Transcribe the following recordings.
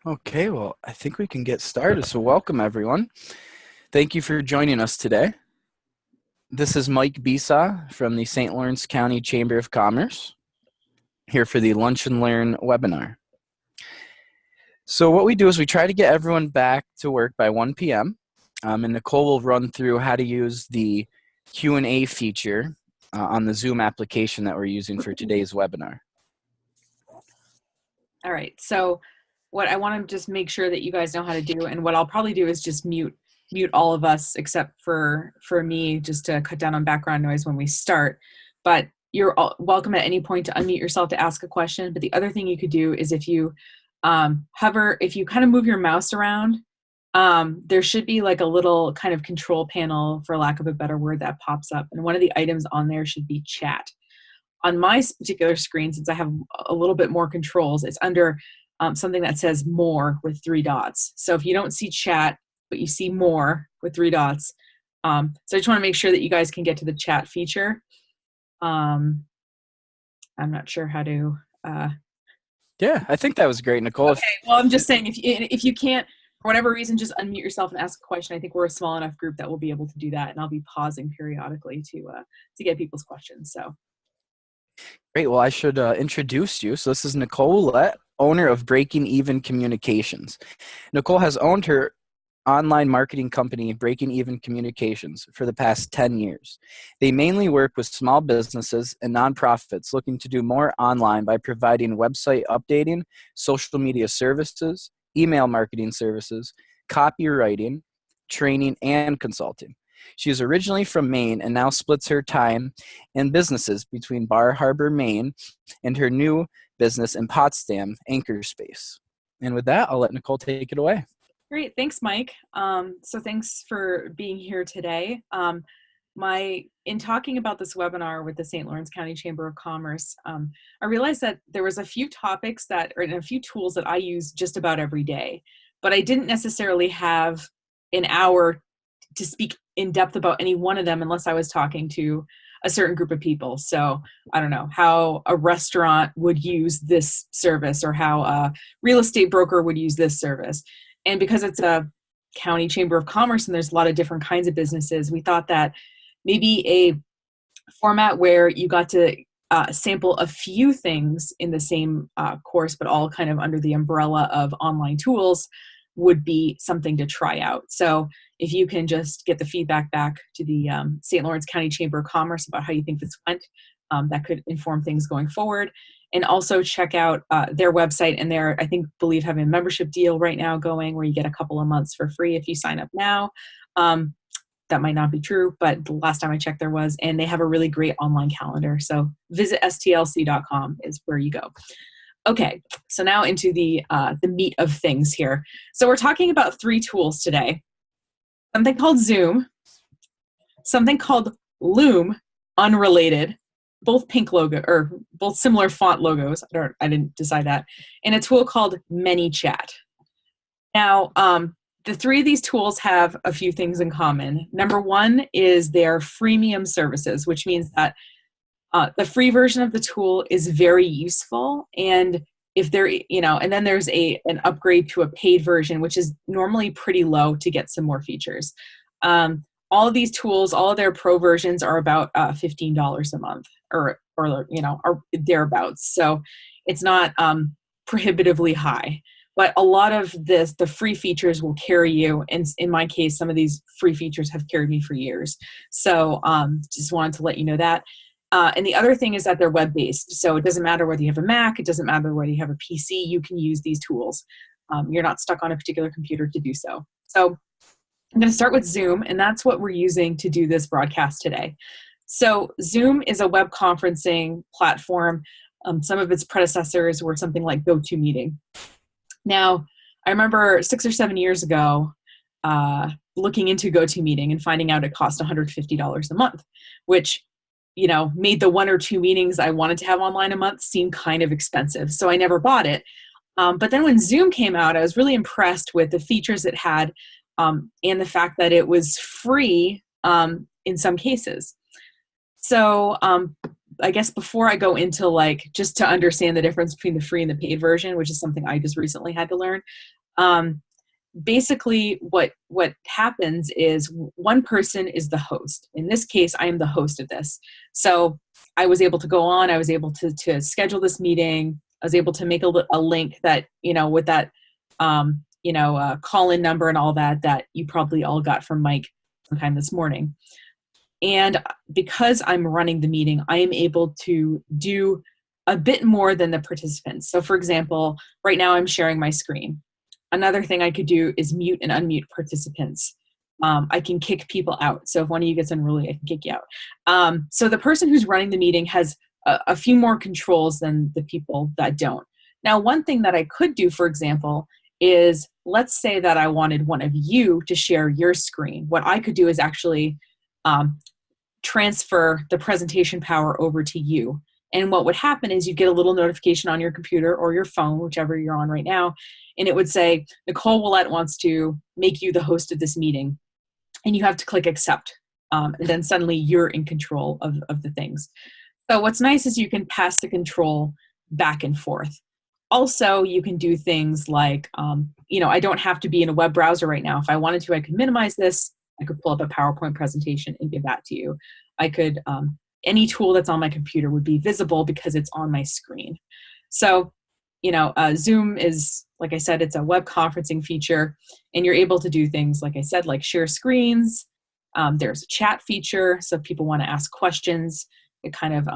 Okay, well, I think we can get started. So, welcome everyone. Thank you for joining us today. This is Mike Bisa from the St. Lawrence County Chamber of Commerce here for the Lunch and Learn webinar. So, what we do is we try to get everyone back to work by 1 p.m. And Nicole will run through how to use the Q&A feature on the Zoom application that we're using for today's webinar. All right, so what I want to just make sure that you guys know how to do, and what I'll probably do is just mute all of us except for me, just to cut down on background noise when we start. But you're welcome at any point to unmute yourself to ask a question. But the other thing you could do is if you if you kind of move your mouse around, there should be like a little kind of control panel, for lack of a better word, that pops up. And one of the items on there should be chat. On my particular screen, since I have a little bit more controls, it's under something that says more with 3 dots. So if you don't see chat, but you see more with 3 dots, so I just want to make sure that you guys can get to the chat feature. I'm not sure how to. Yeah, I think that was great, Nicole. Okay, well, I'm just saying, if you can't, for whatever reason, just unmute yourself and ask a question. I think we're a small enough group that we'll be able to do that, and I'll be pausing periodically to get people's questions. So. Great. Well, I should introduce you. So this is Nicole Ouellette, owner of Breaking Even Communications. Nicole has owned her online marketing company, Breaking Even Communications, for the past 10 years. They mainly work with small businesses and nonprofits looking to do more online by providing website updating, social media services, email marketing services, copywriting, training, and consulting. She is originally from Maine and now splits her time and businesses between Bar Harbor, Maine, and her new business in Potsdam, Anchor Space. And with that, I'll let Nicole take it away. Great, thanks, Mike. So thanks for being here today. In talking about this webinar with the St. Lawrence County Chamber of Commerce, I realized that there was a few topics and a few tools that I use just about every day, but I didn't necessarily have an hour to speak in depth about any one of them unless I was talking to a certain group of people. So I don't know how a restaurant would use this service or how a real estate broker would use this service. And because it's a county chamber of commerce and there's a lot of different kinds of businesses, we thought that maybe a format where you got to sample a few things in the same course, but all kind of under the umbrella of online tools, would be something to try out. So if you can just get the feedback back to the St. Lawrence County Chamber of Commerce about how you think this went, that could inform things going forward. And also check out their website, and they're, believe having a membership deal right now going where you get a couple of months for free if you sign up now. That might not be true, but the last time I checked there was, and they have a really great online calendar. So visit stlc.com is where you go. Okay, so now into the meat of things here. So we're talking about 3 tools today. Something called Zoom, something called Loom, unrelated, both pink logo or both similar font logos. I didn't decide that, and a tool called ManyChat. Now, the 3 of these tools have a few things in common. Number 1 is their freemium services, which means that the free version of the tool is very useful, and if there, and then there's an upgrade to a paid version, which is normally pretty low to get some more features. All of these tools, all of their pro versions are about $15 a month, or are thereabouts. So it's not prohibitively high, but a lot of the free features will carry you. And in my case, some of these free features have carried me for years. So just wanted to let you know that. And the other thing is that they're web-based. So it doesn't matter whether you have a Mac, it doesn't matter whether you have a PC, you can use these tools. You're not stuck on a particular computer to do so. So I'm going to start with Zoom, and that's what we're using to do this broadcast today. So Zoom is a web conferencing platform. Some of its predecessors were something like GoToMeeting. Now, I remember 6 or 7 years ago, looking into GoToMeeting and finding out it cost $150 a month, which made the 1 or 2 meetings I wanted to have online a month seem kind of expensive. So I never bought it. But then when Zoom came out, I was really impressed with the features it had and the fact that it was free in some cases. So I guess before I go into like, just to understand the difference between the free and the paid version, which is something I just recently had to learn. Basically what happens is one person is the host. In this case, I am the host of this. So I was able to go on, I was able to schedule this meeting. I was able to make a link that, with that, call-in number and all that you probably all got from Mike sometime this morning. And because I'm running the meeting, I am able to do a bit more than the participants. So for example, right now I'm sharing my screen. Another thing I could do is mute and unmute participants. I can kick people out. So if one of you gets unruly, I can kick you out. So the person who's running the meeting has a few more controls than the people that don't. Now, one thing that I could do, for example, is let's say that I wanted one of you to share your screen. What I could do is actually transfer the presentation power over to you. And what would happen is you get a little notification on your computer or your phone, whichever you're on right now, and it would say, Nicole Willett wants to make you the host of this meeting. And you have to click accept. And then suddenly you're in control of the things. So what's nice is you can pass the control back and forth. Also, you can do things like, I don't have to be in a web browser right now. If I wanted to, I could minimize this. I could pull up a PowerPoint presentation and give that to you. I could, any tool that's on my computer would be visible because it's on my screen. So, Zoom is, like I said, it's a web conferencing feature, and you're able to do things, like I said, like share screens. There's a chat feature, so if people want to ask questions, it kind of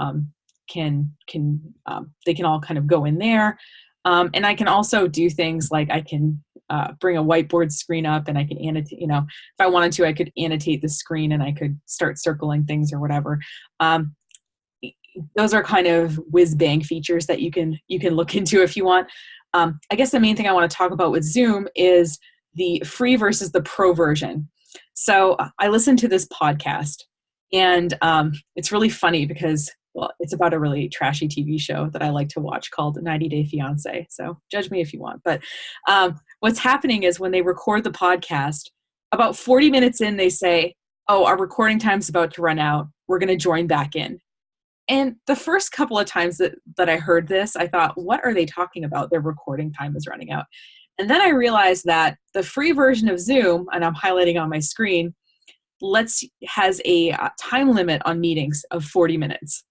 they can all kind of go in there. And I can also do things like I can bring a whiteboard screen up, and I can annotate, if I wanted to, I could annotate the screen and I could start circling things or whatever. Those are kind of whiz-bang features that you can look into if you want. I guess the main thing I want to talk about with Zoom is the free versus the pro version. So I listened to this podcast, and it's really funny because, well, it's about a really trashy TV show that I like to watch called 90 Day Fiancé. So judge me if you want. But what's happening is when they record the podcast, about 40 minutes in, they say, oh, our recording time's about to run out. We're going to join back in. And the first couple of times that I heard this, I thought, what are they talking about? Their recording time is running out. And then I realized that the free version of Zoom, and I'm highlighting on my screen, has a time limit on meetings of 40 minutes.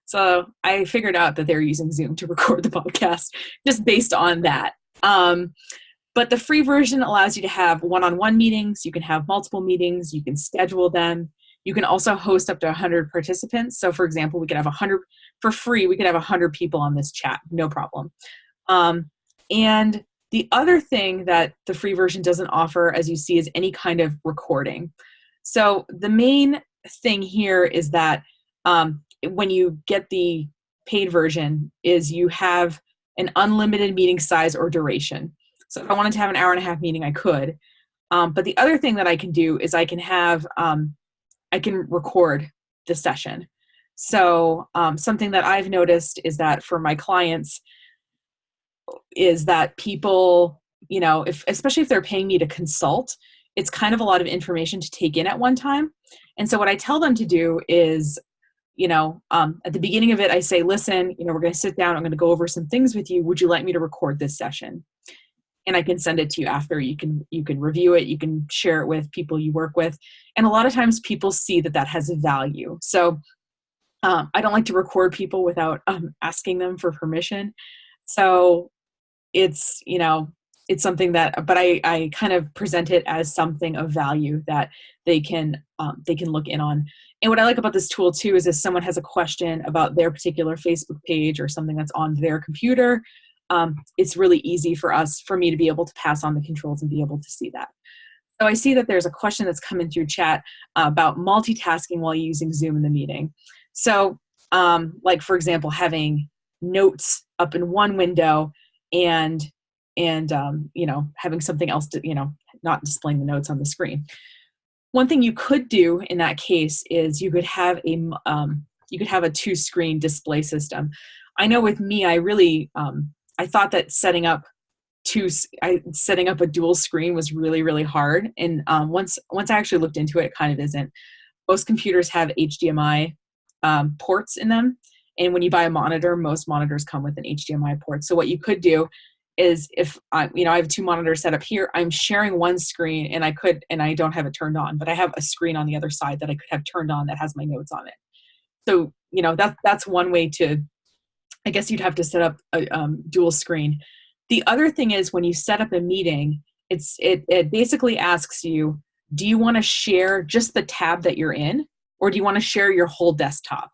So I figured out that they're using Zoom to record the podcast just based on that. But the free version allows you to have one-on-one meetings. You can have multiple meetings. You can schedule them. You can also host up to 100 participants. So for example, we could have 100 for free. We could have 100 people on this chat, no problem. And the other thing that the free version doesn't offer, as you see, is any kind of recording. So the main thing here is that when you get the paid version is you have an unlimited meeting size or duration. So if I wanted to have an hour-and-a-half meeting, I could. But the other thing that I can do is I can record the session. So something that I've noticed is that for my clients is that people, especially if they're paying me to consult, it's kind of a lot of information to take in at one time. And so what I tell them to do is, at the beginning of it, I say, listen, we're going to sit down. I'm going to go over some things with you. Would you like me to record this session? And I can send it to you after. You can review it. You can share it with people you work with. And a lot of times people see that has value. So I don't like to record people without asking them for permission. So it's something that, but I kind of present it as something of value that they can look in on. And what I like about this tool too is if someone has a question about their particular Facebook page or something that's on their computer, it's really easy for me to be able to pass on the controls and be able to see that. So I see that there's a question that's coming through chat about multitasking while using Zoom in the meeting. So like for example, having notes up in one window and having something else to, not displaying the notes on the screen. One thing you could do in that case is you could have a two-screen display system. I know with me, I really, I thought that setting up a dual screen was really, really hard. And once I actually looked into it, it kind of isn't. Most computers have HDMI ports in them. And when you buy a monitor, most monitors come with an HDMI port. So what you could do is if I have 2 monitors set up here, I'm sharing one screen and I don't have it turned on, but I have a screen on the other side that I could have turned on that has my notes on it. So, that's one way to, I guess you'd have to set up a dual screen. The other thing is when you set up a meeting, it basically asks you, do you want to share just the tab that you're in, or do you want to share your whole desktop?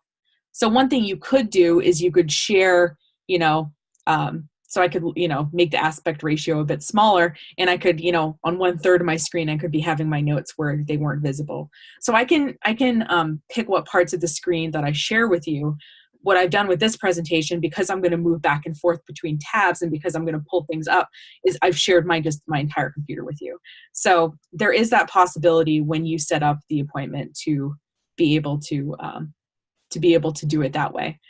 So one thing you could do is you could share, so I could, make the aspect ratio a bit smaller, and I could, on 1/3 of my screen, I could be having my notes where they weren't visible. So I can pick what parts of the screen that I share with you. What I've done with this presentation, because I'm going to move back and forth between tabs and because I'm going to pull things up, is I've shared my entire computer with you. So there is that possibility when you set up the appointment to be able to do it that way.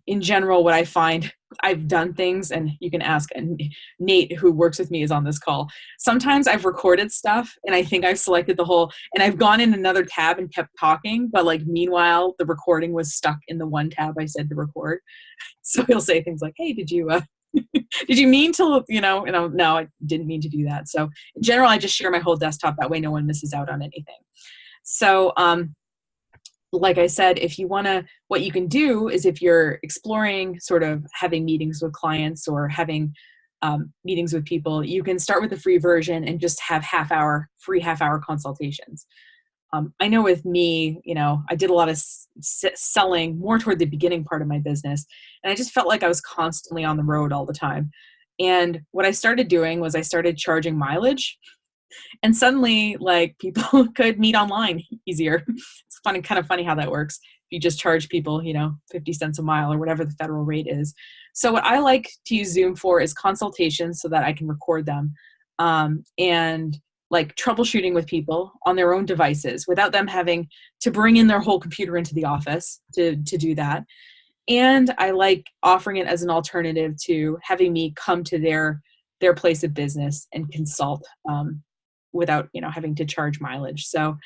In general, what I find, I've done things, and you can ask, and Nate, who works with me, is on this call. Sometimes I've recorded stuff and I think I've selected the whole, and I've gone in another tab and kept talking, but meanwhile, the recording was stuck in the one tab I said to record. So he'll say things like, hey, did you mean to, no, I didn't mean to do that. So in general, I just share my whole desktop. That way no one misses out on anything. So, like I said, what you can do is, if you're exploring sort of having meetings with clients or having meetings with people, you can start with the free version and just have free half-hour consultations. I know with me, I did a lot of selling more toward the beginning part of my business, and I just felt like I was constantly on the road all the time. And what I started doing was I started charging mileage. And suddenly, people could meet online easier. It's kind of funny how that works. If you just charge people, 50 cents a mile or whatever the federal rate is. So what I like to use Zoom for is consultations so that I can record them, and troubleshooting with people on their own devices without them having to bring in their whole computer into the office to do that. And I like offering it as an alternative to having me come to their place of business and consult, without having to charge mileage. So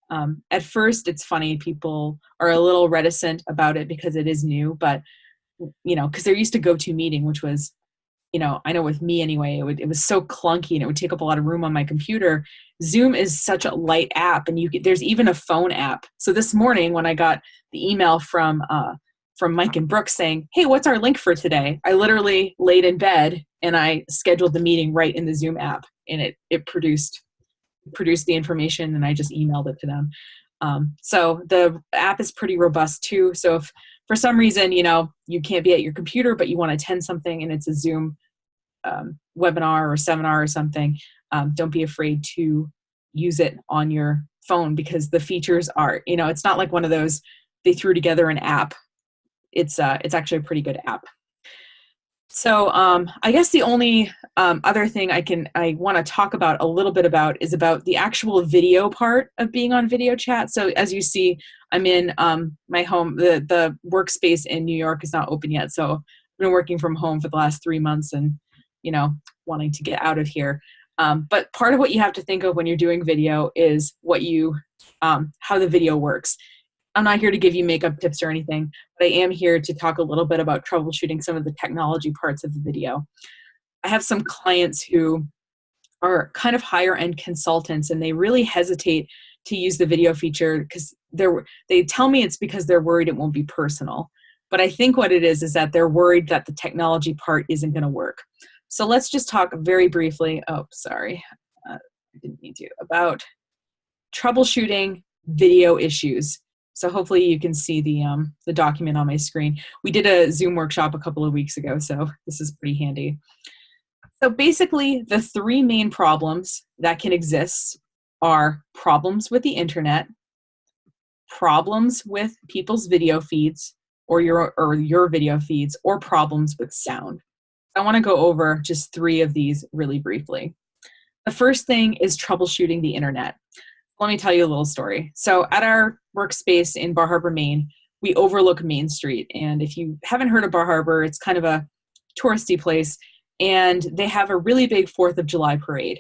at first, it's funny, people are a little reticent about it because it is new, but because they're used to GoToMeeting, which was, I know with me anyway, it was so clunky and it would take up a lot of room on my computer. Zoom is such a light app, and there's even a phone app. So this morning when I got the email from Mike and Brooke saying, hey, what's our link for today? I literally laid in bed and I scheduled the meeting right in the Zoom app, and it produced the information, and I just emailed it to them. So the app is pretty robust too. So if for some reason, you can't be at your computer, but you want to attend something and it's a Zoom webinar or seminar or something, don't be afraid to use it on your phone, because the features are, it's not like one of those, they threw together an app. It's actually a pretty good app. So I guess the only other thing I want to talk about a little bit about is about the actual video part of being on video chat. So as you see, I'm in my home. The workspace in New York is not open yet. So I've been working from home for the last 3 months and, wanting to get out of here. But part of what you have to think of when you're doing video is how the video works. I'm not here to give you makeup tips or anything, but I am here to talk a little bit about troubleshooting some of the technology parts of the video. I have some clients who are kind of higher end consultants, and they really hesitate to use the video feature because they tell me it's because they're worried it won't be personal. But I think what it is that they're worried that the technology part isn't going to work. So let's just talk very briefly. Oh, sorry. I didn't mean to. About troubleshooting video issues. So hopefully you can see the document on my screen. We did a Zoom workshop a couple of weeks ago, so this is pretty handy. So basically, the 3 main problems that can exist are problems with the internet, problems with people's video feeds, or your video feeds, or problems with sound. I want to go over just 3 of these really briefly. The first thing is troubleshooting the internet. Let me tell you a little story. So at our workspace in Bar Harbor, Maine, we overlook Main Street. And if you haven't heard of Bar Harbor, it's kind of a touristy place. And they have a really big 4th of July parade.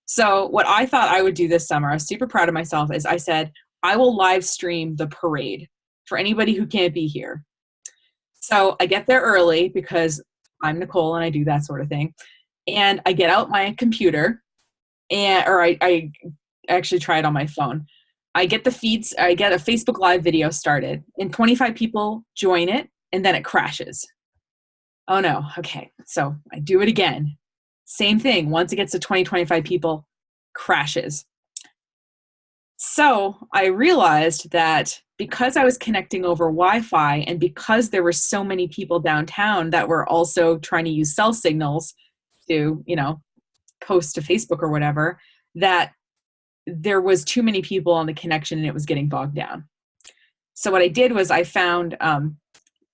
So what I thought I would do this summer, I was super proud of myself, is I said, I will live stream the parade for anybody who can't be here. So I get there early because I'm Nicole and I do that sort of thing. And I get out my computer or I actually try it on my phone. I get the feeds, I get a Facebook Live video started and 25 people join it and then it crashes. Oh no, okay. So I do it again. Same thing. Once it gets to 20, 25 people, crashes. So I realized that because I was connecting over Wi-Fi and because there were so many people downtown that were also trying to use cell signals to, post to Facebook or whatever, that there was too many people on the connection and it was getting bogged down. So what I did was I found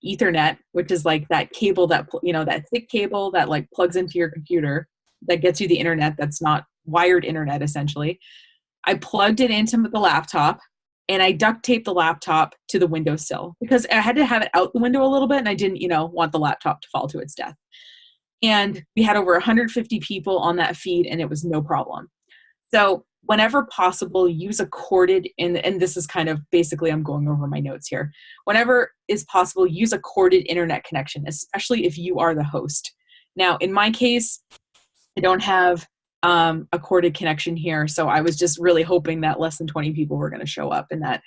Ethernet, which is like that cable that, that thick cable that like plugs into your computer that gets you the internet that's not wired internet essentially. I plugged it into the laptop and I duct taped the laptop to the windowsill because I had to have it out the window a little bit and I didn't, want the laptop to fall to its death. And we had over 150 people on that feed and it was no problem. So whenever possible, use a corded, and this is kind of basically, I'm going over my notes here. Whenever is possible, use a corded internet connection, especially if you are the host. Now, in my case, I don't have a corded connection here, so I was just really hoping that less than 20 people were going to show up and that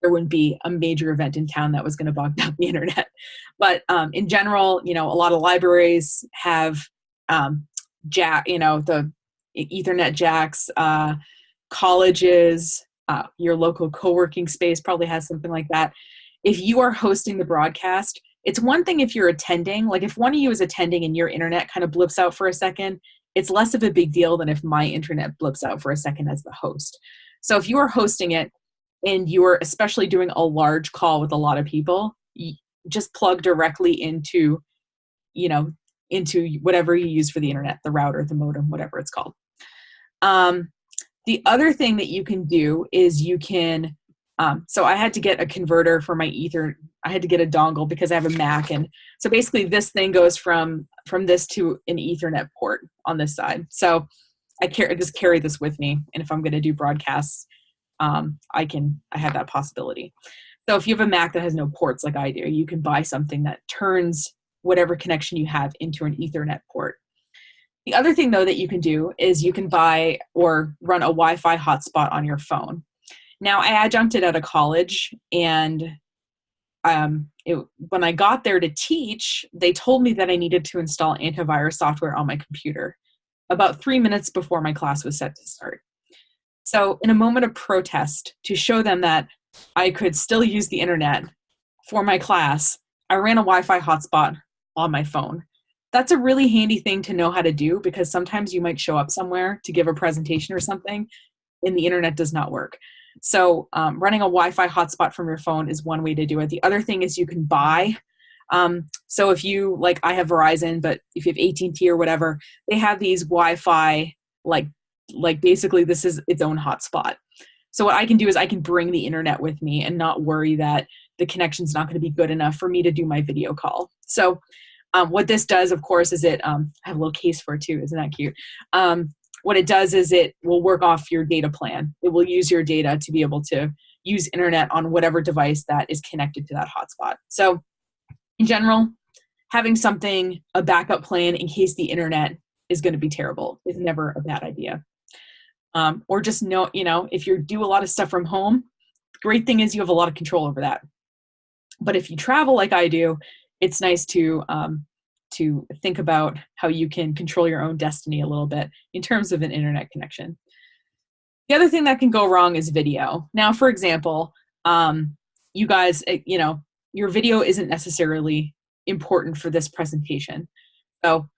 there wouldn't be a major event in town that was going to bog down the internet. But in general, a lot of libraries have the Ethernet jacks, colleges, your local co-working space probably has something like that. If you are hosting the broadcast, it's one thing if you're attending, like if one of you is attending and your internet kind of blips out for a second, it's less of a big deal than if my internet blips out for a second as the host. So if you are hosting it and you are especially doing a large call with a lot of people, you just plug directly into whatever you use for the internet, the router, the modem, whatever it's called. The other thing that you can do is you can, so I had to get a converter for my Ether. I had to get a dongle because I have a Mac. And so basically this thing goes from this to an Ethernet port on this side. So I just carry this with me. And if I'm going to do broadcasts, I have that possibility. So if you have a Mac that has no ports like I do, you can buy something that turns whatever connection you have into an Ethernet port. The other thing, though, that you can do is you can buy or run a Wi-Fi hotspot on your phone. Now, I adjuncted at a college, and when I got there to teach, they told me that I needed to install antivirus software on my computer about 3 minutes before my class was set to start. So in a moment of protest, to show them that I could still use the internet for my class, I ran a Wi-Fi hotspot on my phone. That's a really handy thing to know how to do because sometimes you might show up somewhere to give a presentation or something and the internet does not work. So running a Wi-Fi hotspot from your phone is one way to do it. The other thing is you can buy. So if you, like I have Verizon, but if you have AT&T or whatever, they have these Wi-Fi, like basically this is its own hotspot. So what I can do is I can bring the internet with me and not worry that the connection's not going to be good enough for me to do my video call. So what this does, of course, is I have a little case for it too. Isn't that cute? What it does is it will work off your data plan. It will use your data to be able to use internet on whatever device that is connected to that hotspot. So in general, having a backup plan in case the internet is going to be terrible is never a bad idea. Or just know, if you do a lot of stuff from home, the great thing is you have a lot of control over that. But if you travel like I do, it's nice to think about how you can control your own destiny a little bit in terms of an internet connection. The other thing that can go wrong is video. Now, for example, you guys, your video isn't necessarily important for this presentation. So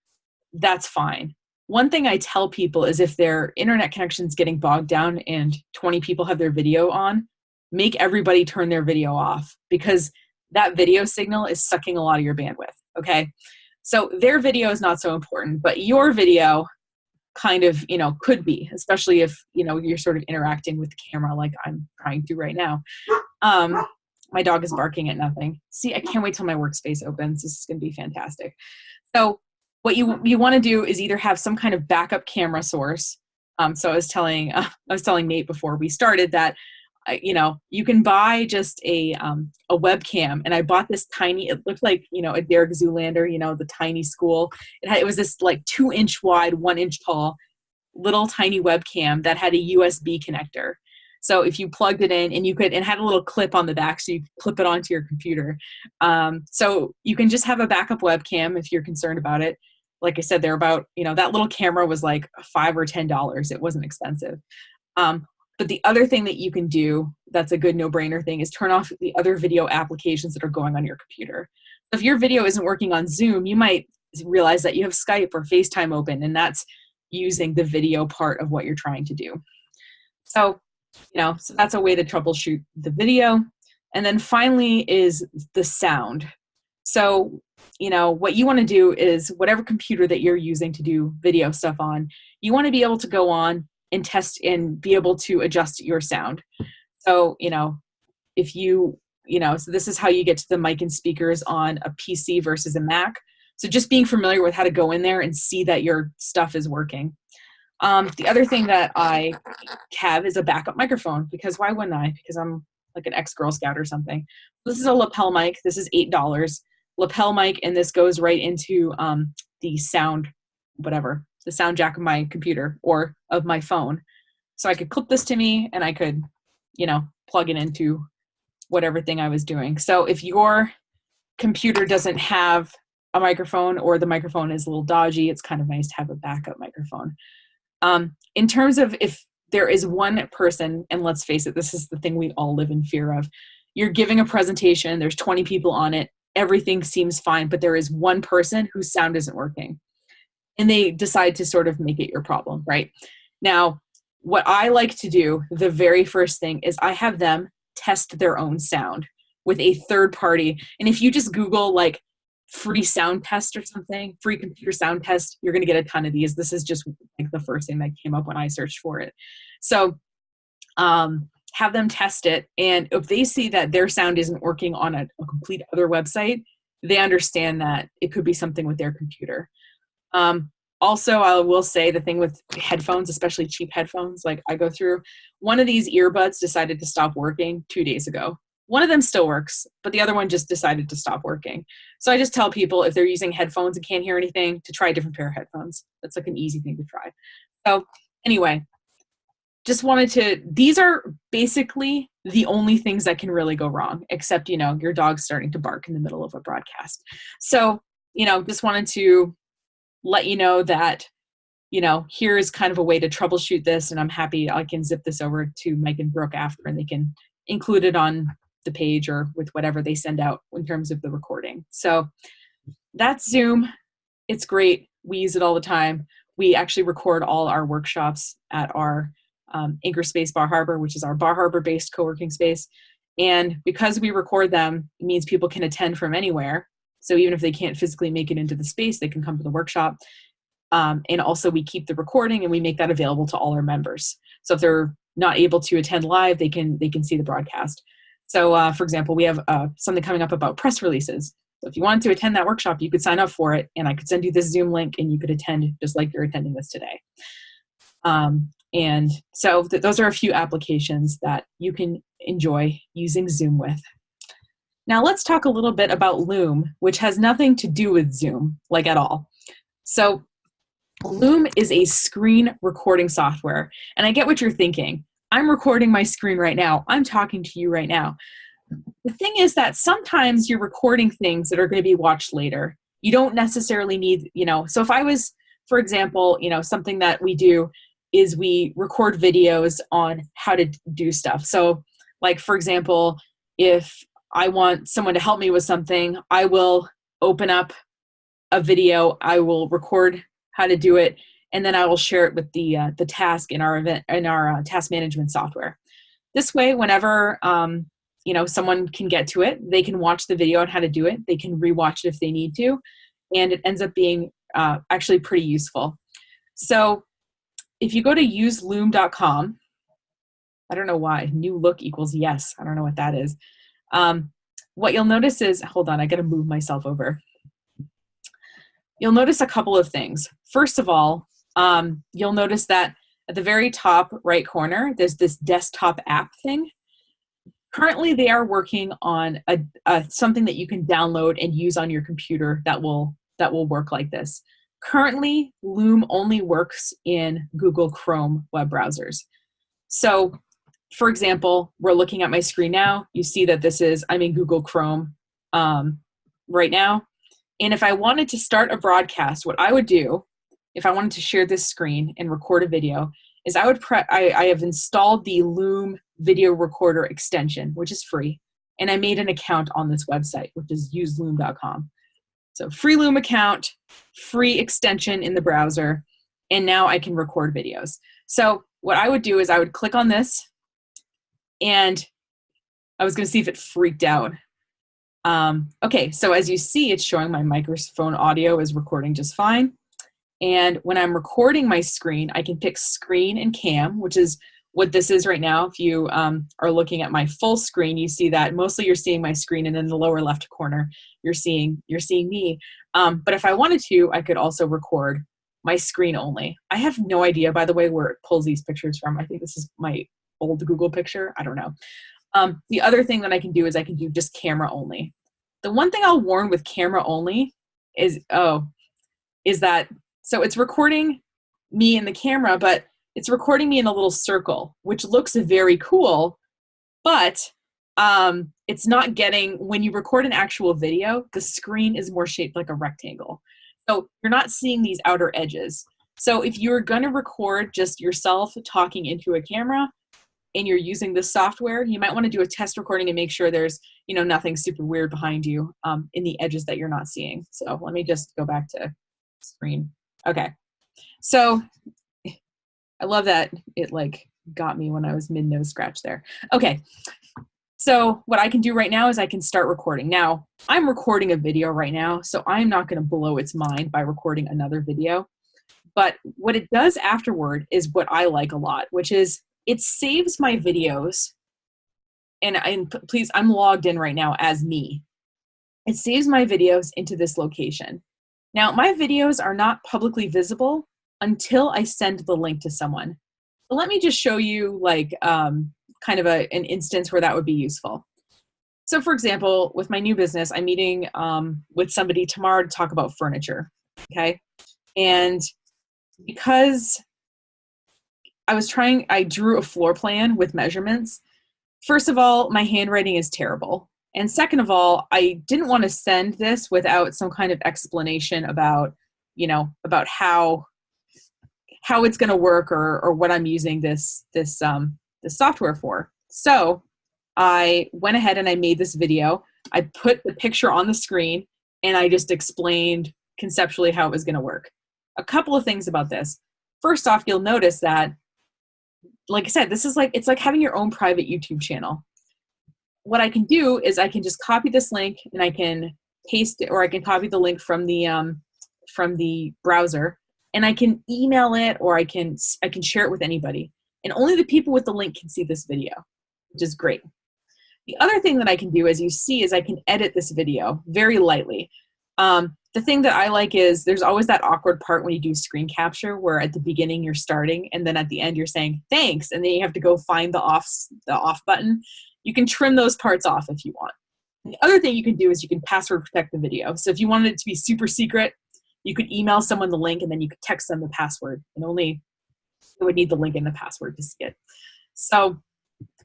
that's fine. One thing I tell people is if their internet connection is getting bogged down and 20 people have their video on, make everybody turn their video off because that video signal is sucking a lot of your bandwidth, okay? So their video is not so important, but your video kind of, could be, especially if, you're sort of interacting with the camera like I'm trying to right now. My dog is barking at nothing. See, I can't wait till my workspace opens. This is going to be fantastic. So what you want to do is either have some kind of backup camera source. So I was telling Nate before we started that you can buy just a webcam, and I bought this tiny, it looked like, a Derek Zoolander, the tiny school. It was this like 2-inch wide, 1-inch tall, little tiny webcam that had a USB connector. So if you plugged it in, and it had a little clip on the back, so you could clip it onto your computer. So you can just have a backup webcam if you're concerned about it. Like I said, they're about, that little camera was like $5 or $10. It wasn't expensive. But the other thing that you can do that's a good no-brainer thing is turn off the other video applications that are going on your computer. If your video isn't working on Zoom, you might realize that you have Skype or FaceTime open, and that's using the video part of what you're trying to do. So that's a way to troubleshoot the video. And then finally is the sound. So, what you want to do is whatever computer that you're using to do video stuff on, you want to be able to go on and test and be able to adjust your sound. So, if so this is how you get to the mic and speakers on a PC versus a Mac. So just being familiar with how to go in there and see that your stuff is working. The other thing that I have is a backup microphone, because why wouldn't I? Because I'm like an ex-Girl Scout or something. This is a lapel mic. This is $8. Lapel mic, and this goes right into the sound jack of my computer or of my phone. So I could clip this to me, and I could, plug it into whatever thing I was doing. So if your computer doesn't have a microphone, or the microphone is a little dodgy, it's kind of nice to have a backup microphone. In terms of if there is one person, and let's face it, this is the thing we all live in fear of. You're giving a presentation, there's 20 people on it, everything seems fine, but there is one person whose sound isn't working. And they decide to sort of make it your problem, right? Now, what I like to do, the very first thing, is I have them test their own sound with a third party. And if you just Google like free sound test or something, free computer sound test, you're going to get a ton of these. This is just like the first thing that came up when I searched for it. So have them test it. And if they see that their sound isn't working on a complete other website, they understand that it could be something with their computer. Also, I will say the thing with headphones, especially cheap headphones, like I go through, one of these earbuds decided to stop working 2 days ago. One of them still works, but the other one just decided to stop working. So I just tell people if they're using headphones and can't hear anything, to try a different pair of headphones. That's like an easy thing to try. So anyway, these are basically the only things that can really go wrong, except, your dog's starting to bark in the middle of a broadcast. So, just wanted to let you know that, here's kind of a way to troubleshoot this, and I'm happy I can zip this over to Mike and Brooke after, and they can include it on the page or with whatever they send out in terms of the recording. So that's Zoom. It's great. We use it all the time. We actually record all our workshops at our Anchor Space Bar Harbor, which is our Bar Harbor based co-working space. And because we record them, it means people can attend from anywhere. So even if they can't physically make it into the space, they can come to the workshop. And also we keep the recording, and we make that available to all our members. So if they're not able to attend live, they can see the broadcast. So for example, we have something coming up about press releases. So if you wanted to attend that workshop, you could sign up for it, and I could send you this Zoom link, and you could attend just like you're attending this today. And so those are a few applications that you can enjoy using Zoom with. Now let's talk a little bit about Loom, which has nothing to do with Zoom, like at all. So Loom is a screen recording software. And I get what you're thinking. I'm recording my screen right now. I'm talking to you right now. The thing is that sometimes you're recording things that are going to be watched later. You don't necessarily need, so if I was, for example, something that we do is we record videos on how to do stuff. So like, for example, if I want someone to help me with something, I will open up a video, I will record how to do it, and then I will share it with the task in our task management software. This way, whenever someone can get to it, they can watch the video on how to do it. They can rewatch it if they need to, and it ends up being actually pretty useful. So if you go to useloom.com, I don't know why, new look equals yes. I don't know what that is. What you'll notice is, hold on, I got to move myself over. You'll notice a couple of things. First of all, you'll notice that at the very top right corner, there's this desktop app thing. Currently, they are working on something that you can download and use on your computer that will work like this. Currently, Loom only works in Google Chrome web browsers. So, for example, we're looking at my screen now. You see that I'm in Google Chrome right now. And if I wanted to start a broadcast, what I would do, if I wanted to share this screen and record a video, is I have installed the Loom video recorder extension, which is free. And I made an account on this website, which is useloom.com. So free Loom account, free extension in the browser, and now I can record videos. So what I would do is I would click on this, and I was going to see if it freaked out. Okay, so as you see, it's showing my microphone audio is recording just fine. And when I'm recording my screen, I can pick screen and cam, which is what this is right now. If you are looking at my full screen, you see that mostly you're seeing my screen, and in the lower left corner, you're seeing me. But if I wanted to, I could also record my screen only. I have no idea, by the way, where it pulls these pictures from. I think this is my old Google picture. I don't know. The other thing that I can do is I can do just camera only. The one thing I'll warn with camera only is that, so it's recording me in the camera, but it's recording me in a little circle, which looks very cool, but it's not getting, when you record an actual video, the screen is more shaped like a rectangle. So you're not seeing these outer edges. So if you're gonna record just yourself talking into a camera and you're using this software, you might wanna do a test recording and make sure there's nothing super weird behind you in the edges that you're not seeing. So let me just go back to screen. Okay, so I love that it got me when I was mid-nose scratch there. Okay, so what I can do right now is I can start recording. Now, I'm recording a video right now, so I'm not gonna blow its mind by recording another video. But what it does afterward is what I like a lot, which is it saves my videos, and please, I'm logged in right now as me. It saves my videos into this location. Now, my videos are not publicly visible until I send the link to someone. So let me just show you kind of an instance where that would be useful. So for example, with my new business, I'm meeting with somebody tomorrow to talk about furniture, okay? And because I drew a floor plan with measurements. First of all, my handwriting is terrible. And second of all, I didn't want to send this without some kind of explanation about, about how it's going to work or what I'm using this software for. So I went ahead and I made this video. I put the picture on the screen and I just explained conceptually how it was going to work. A couple of things about this. First off, you'll notice that, like I said, it's like having your own private YouTube channel. What I can do is I can just copy this link and I can paste it, or I can copy the link from the browser, and I can email it, or I can share it with anybody. And only the people with the link can see this video, which is great. The other thing that I can do, as you see, is I can edit this video very lightly. The thing that I like is there's always that awkward part when you do screen capture where at the beginning you're starting and then at the end you're saying thanks, and then you have to go find the off button. You can trim those parts off if you want. And the other thing you can do is you can password protect the video. So if you wanted it to be super secret, you could email someone the link and then you could text them the password, and only they would need the link and the password to see it. So,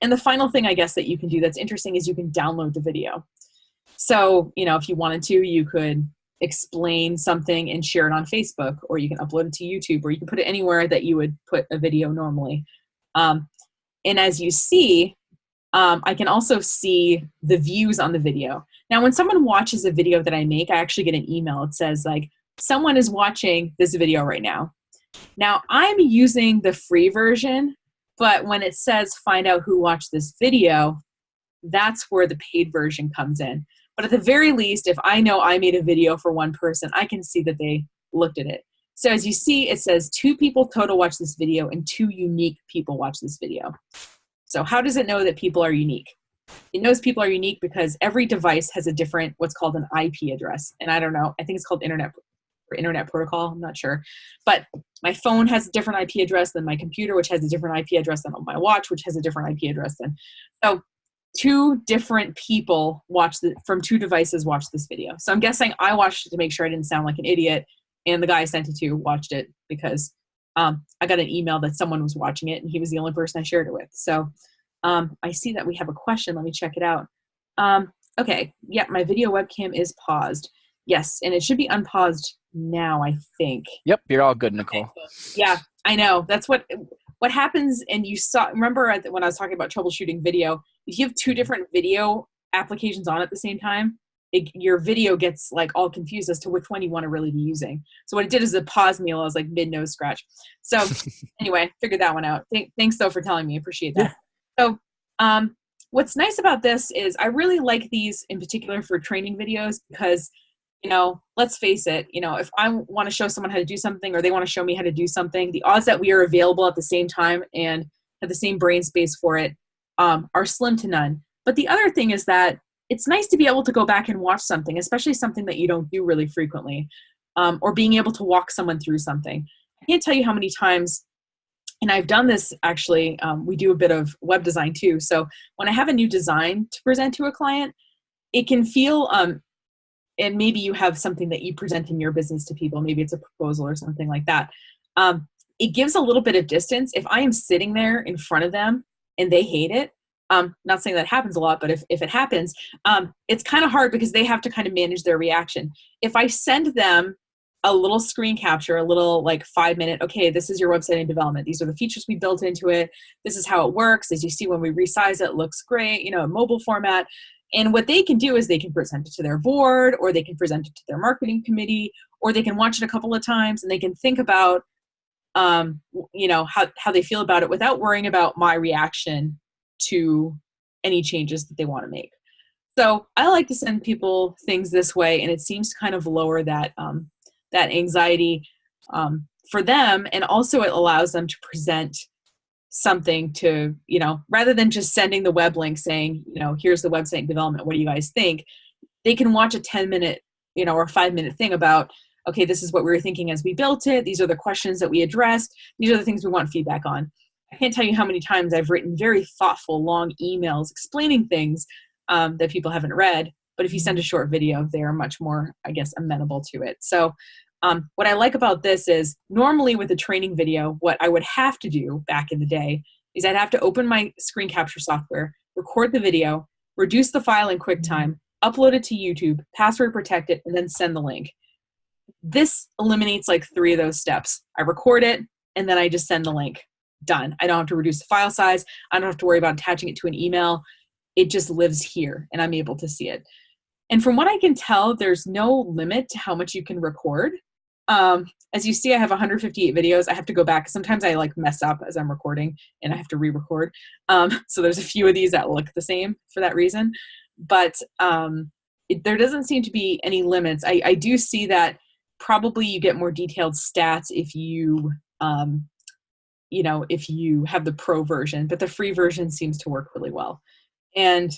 and the final thing I guess that you can do that's interesting is you can download the video. So, if you wanted to, you could explain something and share it on Facebook, or you can upload it to YouTube, or you can put it anywhere that you would put a video normally. And as you see, I can also see the views on the video. Now, when someone watches a video that I make, I actually get an email. It says someone is watching this video right now. Now, I'm using the free version, but when it says find out who watched this video, that's where the paid version comes in. But at the very least, if I know I made a video for one person, I can see that they looked at it. So as you see, it says 2 people total watch this video and 2 unique people watch this video. So how does it know that people are unique? It knows people are unique because every device has a different, what's called an IP address. And I don't know, I think it's called internet protocol, I'm not sure. But my phone has a different IP address than my computer, which has a different IP address than my watch, which has a different IP address than. So two different people from two devices watched this video. So I'm guessing I watched it to make sure I didn't sound like an idiot, and the guy I sent it to watched it because I got an email that someone was watching it, and he was the only person I shared it with. So I see that we have a question. Let me check it out. Okay, yeah, my video webcam is paused. Yes, and it should be unpaused now, I think. Yep, you're all good, Nicole. Okay, yeah, I know. That's what happens. And you saw, remember when I was talking about troubleshooting video, if you have two different video applications on at the same time, your video gets like all confused as to which one you want to really be using. So what it did is it paused me while I was like mid nose scratch. So anyway, figured that one out. Thanks though for telling me. Appreciate that. Yeah. So what's nice about this is I really like these in particular for training videos because, you know, let's face it, you know, if I want to show someone how to do something or they want to show me how to do something, the odds that we are available at the same time and have the same brain space for it are slim to none. But the other thing is that it's nice to be able to go back and watch something, especially something that you don't do really frequently, or being able to walk someone through something. I can't tell you how many times, and I've done this actually, we do a bit of web design too. So when I have a new design to present to a client, it can feel, and maybe you have something that you present in your business to people, maybe it's a proposal or something like that. It gives a little bit of distance. If I am sitting there in front of them and they hate it, not saying that happens a lot, but if it happens, it's kind of hard because they have to kind of manage their reaction. If I send them a little screen capture, a little like 5-minute, okay, this is your website in development. These are the features we built into it. This is how it works. As you see, when we resize it, it looks great, you know, mobile format. And what they can do is they can present it to their board, or they can present it to their marketing committee, or they can watch it a couple of times and they can think about, you know, how they feel about it without worrying about my reaction to any changes that they want to make. So I like to send people things this way, and it seems to kind of lower that that anxiety for them, and also it allows them to present something to, you know, rather than just sending the web link saying, you know, here's the website development, what do you guys think? They can watch a 10-minute, you know, or 5-minute thing about, okay, this is what we were thinking as we built it. These are the questions that we addressed. These are the things we want feedback on. I can't tell you how many times I've written very thoughtful, long emails explaining things that people haven't read. But if you send a short video, they're much more, I guess, amenable to it. So what I like about this is normally with a training video, what I would have to do back in the day is I'd have to open my screen capture software, record the video, reduce the file in QuickTime, upload it to YouTube, password protect it, and then send the link. This eliminates like 3 of those steps. I record it, and then I just send the link. Done. I don't have to reduce the file size. I don't have to worry about attaching it to an email. It just lives here, and I'm able to see it. And from what I can tell, there's no limit to how much you can record. As you see, I have 158 videos. I have to go back. Sometimes I like mess up as I'm recording and I have to re-record. So there's a few of these that look the same for that reason. But there doesn't seem to be any limits. I do see that probably you get more detailed stats if you, you know, if you have the pro version, but the free version seems to work really well. And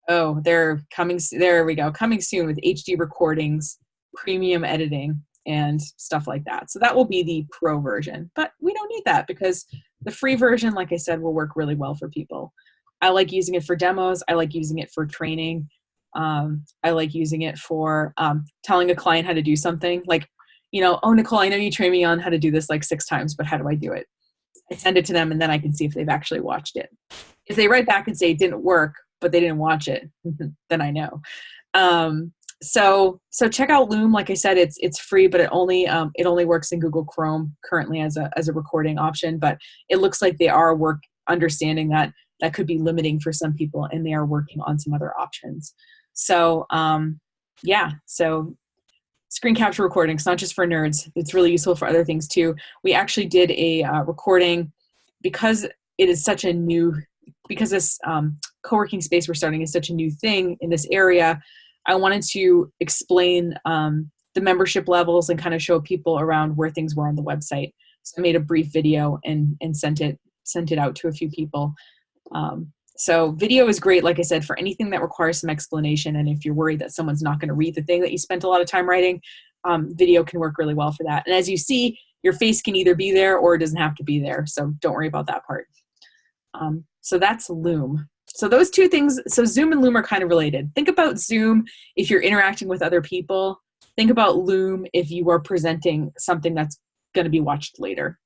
oh, they're coming. There we go. Coming soon with HD recordings, premium editing, and stuff like that. So that will be the pro version, but we don't need that because the free version, like I said, will work really well for people. I like using it for demos. I like using it for training. I like using it for telling a client how to do something like, you know, oh, Nicole, I know you trained me on how to do this like 6 times, but how do I do it? I send it to them and then I can see if they've actually watched it. If they write back and say it didn't work, but they didn't watch it, then I know. So check out Loom. Like I said, it's free, but it only works in Google Chrome currently as a recording option. But it looks like they are understanding that could be limiting for some people, and they are working on some other options. So yeah, so screen capture recording. It's not just for nerds. It's really useful for other things too. We actually did a recording because it is such a new, because this co-working space we're starting is such a new thing in this area. I wanted to explain the membership levels and kind of show people around where things were on the website. So I made a brief video and sent it out to a few people. So video is great, like I said, for anything that requires some explanation. And if you're worried that someone's not going to read the thing that you spent a lot of time writing, video can work really well for that. And as you see, your face can either be there or it doesn't have to be there. So don't worry about that part. So that's Loom. So those two things, so Zoom and Loom are kind of related. Think about Zoom if you're interacting with other people. Think about Loom if you are presenting something that's going to be watched later.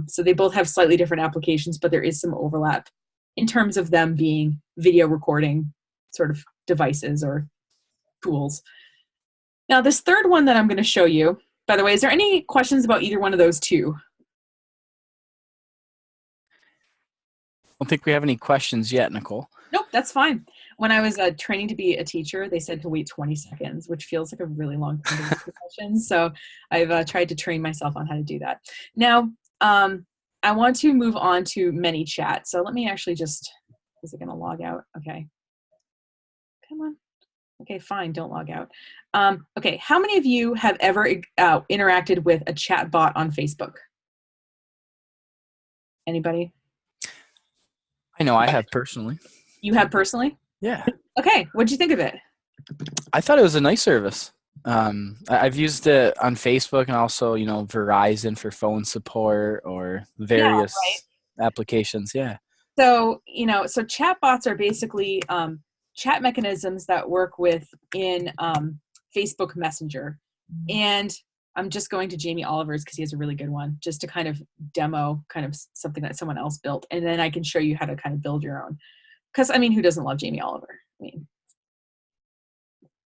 So they both have slightly different applications, but there is some overlap in terms of them being video recording sort of devices or tools. Now, this third one that I'm going to show you, by the way, is there any questions about either one of those two? I don't think we have any questions yet, Nicole. Nope, that's fine. When I was training to be a teacher, they said to wait 20 seconds, which feels like a really long time to wait for questions. So I've tried to train myself on how to do that. Now, I want to move on to ManyChat. So let me actually just, is it going to log out? Okay. Come on. Okay, fine, don't log out. Okay, how many of you have ever interacted with a chat bot on Facebook? Anybody? I know I have personally. You have personally? Yeah. Okay, what'd you think of it? I thought it was a nice service. I've used it on Facebook and also, Verizon for phone support or various applications. Yeah. So, so chat bots are basically chat mechanisms that work in Facebook Messenger. And I'm just going to Jamie Oliver's because he has a really good one, just to kind of demo kind of something that someone else built. And then I can show you how to kind of build your own. Because, who doesn't love Jamie Oliver?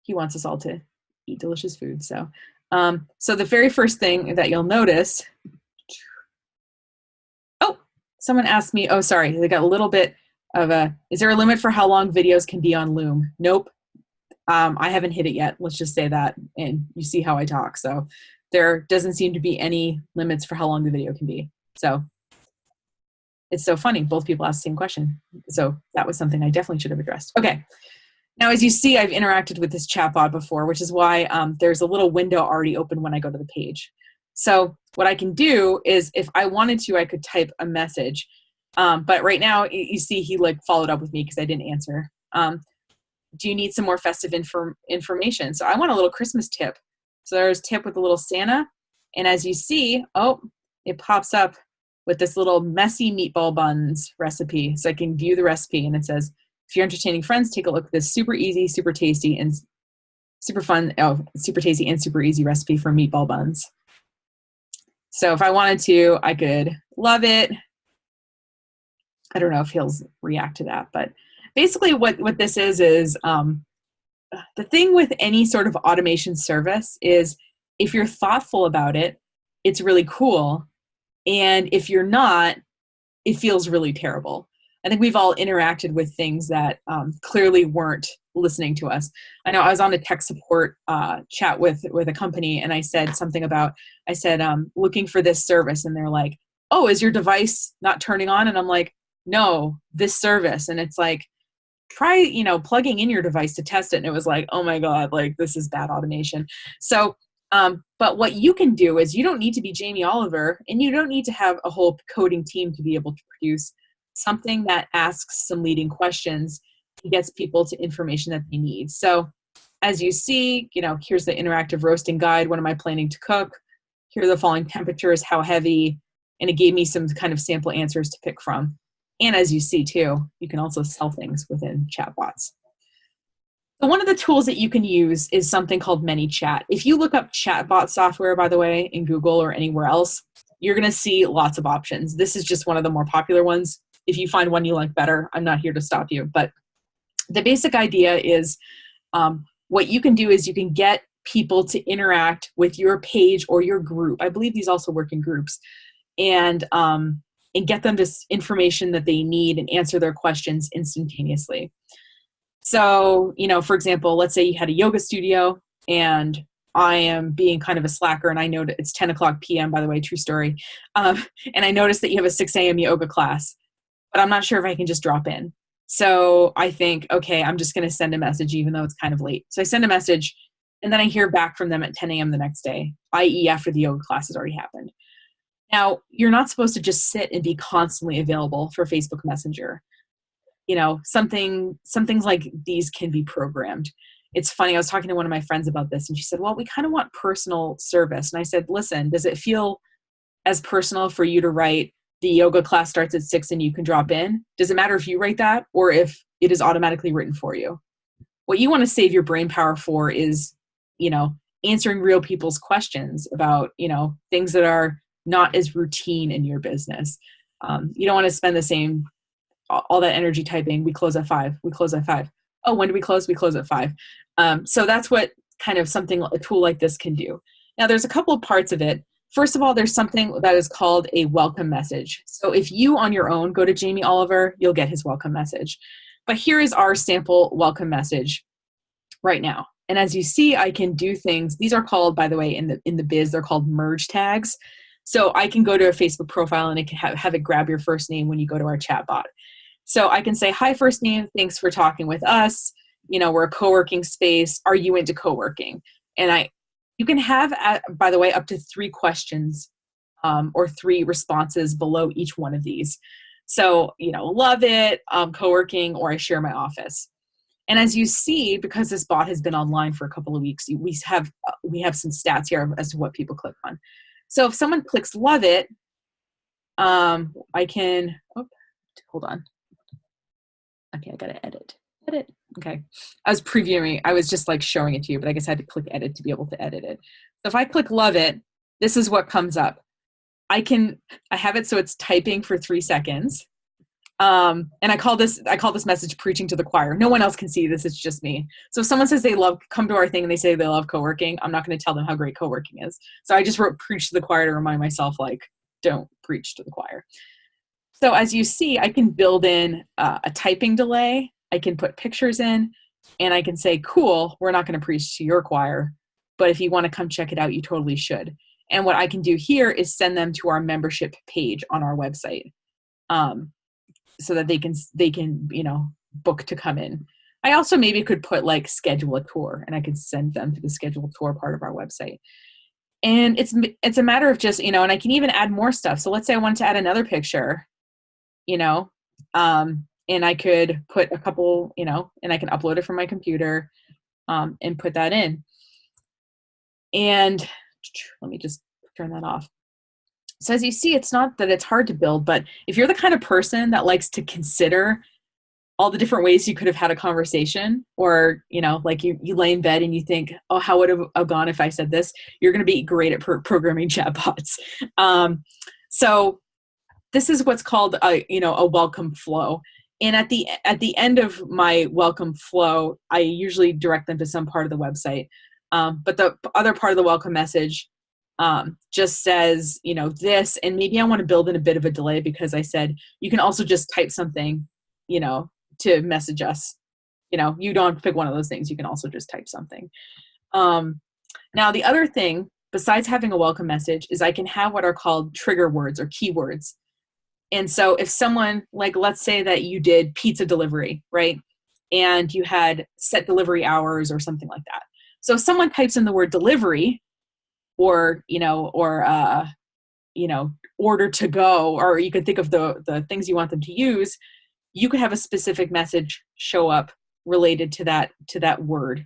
He wants us all to eat delicious food. So, so the very first thing that you'll notice, someone asked me, sorry, they got a little bit of is there a limit for how long videos can be on Loom? Nope. I haven't hit it yet. Let's just say that. And you see how I talk. So there doesn't seem to be any limits for how long the video can be. So it's so funny. Both people asked the same question. So that was something I definitely should have addressed. Okay. Now, as you see, I've interacted with this chatbot before, which is why there's a little window already open when I go to the page. So what I can do is if I wanted to, I could type a message. But right now, you see he followed up with me because I didn't answer. Do you need some more festive information? So I want a little Christmas tip. So there's tip with a little Santa. And as you see, it pops up with this little messy meatball buns recipe. So I can view the recipe and it says, if you're entertaining friends, take a look at this super easy, super tasty, and super fun, super tasty and super easy recipe for meatball buns. So if I wanted to, I could love it. I don't know if he'll react to that, but basically what this is the thing with any sort of automation service is if you're thoughtful about it, it's really cool. And if you're not, it feels really terrible. I think we've all interacted with things that clearly weren't listening to us. I know I was on a tech support chat with a company and I said something about, looking for this service. And they're like, oh, is your device not turning on? And I'm like, no, this service. And it's like, try, plugging in your device to test it. And it was like, oh my God, this is bad automation. So, but what you can do is you don't need to be Jamie Oliver and you don't need to have a whole coding team to be able to produce something that asks some leading questions and gets people to information that they need. So as you see, here's the interactive roasting guide. What am I planning to cook? Here are the falling temperatures, how heavy, and it gave me some kind of sample answers to pick from. And as you see too, you can also sell things within chatbots. So one of the tools that you can use is something called ManyChat. If you look up chatbot software, by the way, in Google or anywhere else, you're going to see lots of options. This is just one of the more popular ones. If you find one you like better, I'm not here to stop you. But the basic idea is what you can do is you can get people to interact with your page or your group. I believe these also work in groups. And get them this information that they need and answer their questions instantaneously. So, for example, let's say you had a yoga studio and I am being kind of a slacker and I know that it's 10 o'clock p.m., by the way, true story. And I noticed that you have a 6 a.m. yoga class, but I'm not sure if I can just drop in. So I think, okay, I'm just going to send a message even though it's kind of late. So I send a message and then I hear back from them at 10 a.m. the next day, i.e. after the yoga class has already happened. Now, you're not supposed to just sit and be constantly available for Facebook Messenger. Some things like these can be programmed. It's funny, I was talking to one of my friends about this, and she said, well, we kind of want personal service. And I said, listen, does it feel as personal for you to write, the yoga class starts at 6 and you can drop in. Does it matter if you write that or if it is automatically written for you? What you want to save your brain power for is, answering real people's questions about, things that are not as routine in your business. You don't want to spend the same, all that energy typing, we close at 5, we close at 5. Oh, when do we close? We close at 5. So that's what kind of a tool like this can do. Now there's a couple of parts of it. First of all, there's something that is called a welcome message. So if you on your own go to Jamie Oliver, you'll get his welcome message. But here is our sample welcome message right now. And as you see, I can do things. These are called, by the way, in the biz, they're called merge tags. So I can go to a Facebook profile and it can have it grab your first name when you go to our chat bot. So I can say, hi, first name, thanks for talking with us. We're a co-working space. Are you into co-working? And you can have, by the way, up to 3 questions or 3 responses below each one of these. So, love it, co-working, or I share my office. And as you see, because this bot has been online for a couple of weeks, we have some stats here as to what people click on. So if someone clicks love it, I can, hold on. Okay, I gotta edit. Okay. I was previewing, I was just like showing it to you, but I guess I had to click edit to be able to edit it. So if I click love it, this is what comes up. I have it so it's typing for 3 seconds. And I call this message preaching to the choir. No one else can see this, it's just me. So if someone says come to our thing and they say they love co-working, I'm not going to tell them how great co-working is. So I just wrote preach to the choir to remind myself, don't preach to the choir. So as you see, I can build in a typing delay. I can put pictures in, and I can say, cool, we're not going to preach to your choir, but if you want to come check it out, you totally should. And what I can do here is send them to our membership page on our website, so that they can book to come in. I also maybe could put schedule a tour, and I could send them to the schedule a tour part of our website. And it's a matter of just, and I can even add more stuff. So let's say I wanted to add another picture, and I could put a couple, and I can upload it from my computer, and put that in. And let me just turn that off. So as you see, it's not that it's hard to build, but if you're the kind of person that likes to consider all the different ways you could have had a conversation, or, you lay in bed and you think, oh, how would it have gone if I said this? You're going to be great at programming chatbots. So this is what's called a welcome flow. And at the end of my welcome flow, I usually direct them to some part of the website. But the other part of the welcome message just says, this, and maybe I want to build in a bit of a delay, because I said, you can also just type something, to message us. You don't have to pick one of those things. You can also just type something. Now, the other thing, besides having a welcome message, is I can have what are called trigger words or keywords. And so if someone, let's say that you did pizza delivery, right? And you had set delivery hours or something like that. So if someone types in the word delivery, or order to go, or you could think of the things you want them to use, you could have a specific message show up related to that word.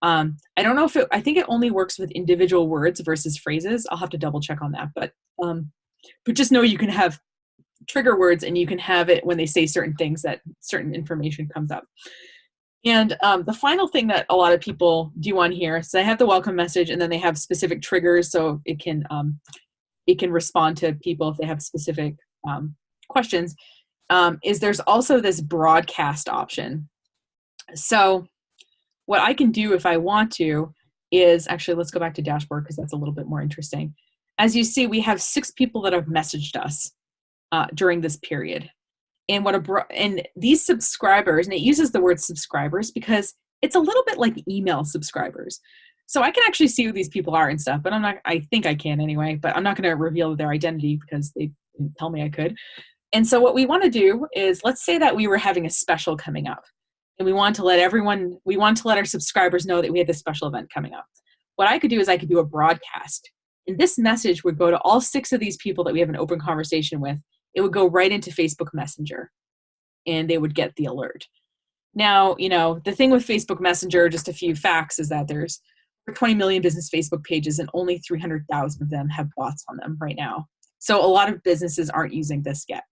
I don't know I think it only works with individual words versus phrases. I'll have to double check on that, but just know you can have trigger words, and you can have it when they say certain things that certain information comes up. And the final thing that a lot of people do on here, so they have the welcome message, and then they have specific triggers, so it can respond to people if they have specific questions. Is there's also this broadcast option. So what I can do if I want to is, actually, let's go back to dashboard because that's a little bit more interesting. As you see, we have 6 people that have messaged us during this period. And and these subscribers, and it uses the word subscribers because it's a little bit like email subscribers. So I can actually see who these people are and stuff, but I think I can anyway, but I'm not going to reveal their identity because they didn't tell me I could. And so what we want to do is, let's say that we were having a special coming up, and we want to let our subscribers know that we had this special event coming up. What I could do is I could do a broadcast, and this message would go to all 6 of these people that we have an open conversation with. It would go right into Facebook Messenger, and they would get the alert. Now, the thing with Facebook Messenger, just a few facts, is that there's 20 million business Facebook pages, and only 300,000 of them have bots on them right now. So a lot of businesses aren't using this yet.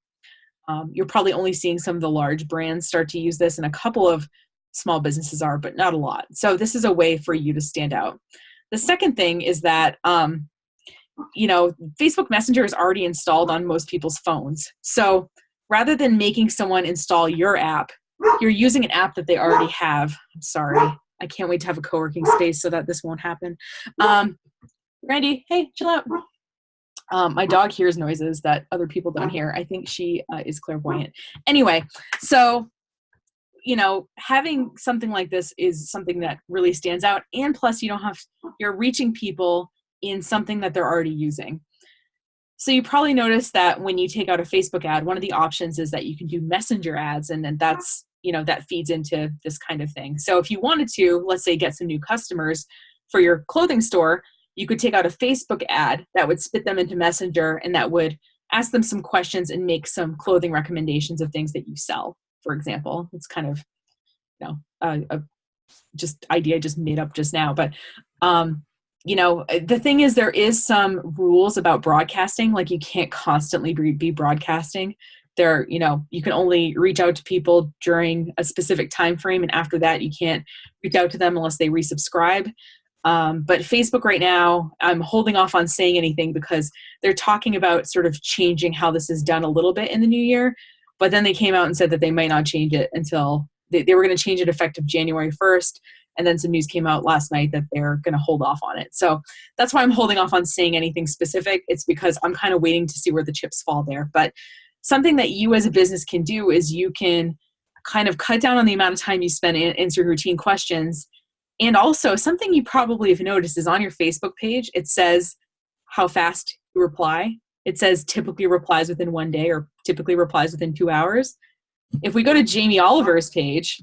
You're probably only seeing some of the large brands start to use this, and a couple of small businesses are, but not a lot. So this is a way for you to stand out. The second thing is that, Facebook Messenger is already installed on most people's phones. So rather than making someone install your app, you're using an app that they already have. I'm sorry. I can't wait to have a co-working space so that this won't happen. Randy, hey, chill out. My dog hears noises that other people don't hear. I think she is clairvoyant. Anyway, so, having something like this is something that really stands out. And plus you're reaching people in something that they're already using. So you probably noticed that when you take out a Facebook ad, one of the options is that you can do messenger ads. And then that's, that feeds into this kind of thing. So if you wanted to, let's say, get some new customers for your clothing store, you could take out a Facebook ad that would spit them into Messenger, and that would ask them some questions and make some clothing recommendations of things that you sell, for example. It's kind of, a just idea I just made up just now. But, the thing is, there is some rules about broadcasting. Like, you can't constantly be broadcasting. You can only reach out to people during a specific time frame, and after that, you can't reach out to them unless they resubscribe. But Facebook right now, I'm holding off on saying anything because they're talking about sort of changing how this is done a little bit in the new year. But then they came out and said that they might not change it until they were going to change it effective January 1st. And then some news came out last night that they're going to hold off on it. So that's why I'm holding off on saying anything specific. It's because I'm kind of waiting to see where the chips fall there. But something that you as a business can do is you can kind of cut down on the amount of time you spend answering routine questions. And also, something you probably have noticed is on your Facebook page, it says how fast you reply. It says typically replies within 1 day or typically replies within 2 hours. If we go to Jamie Oliver's page,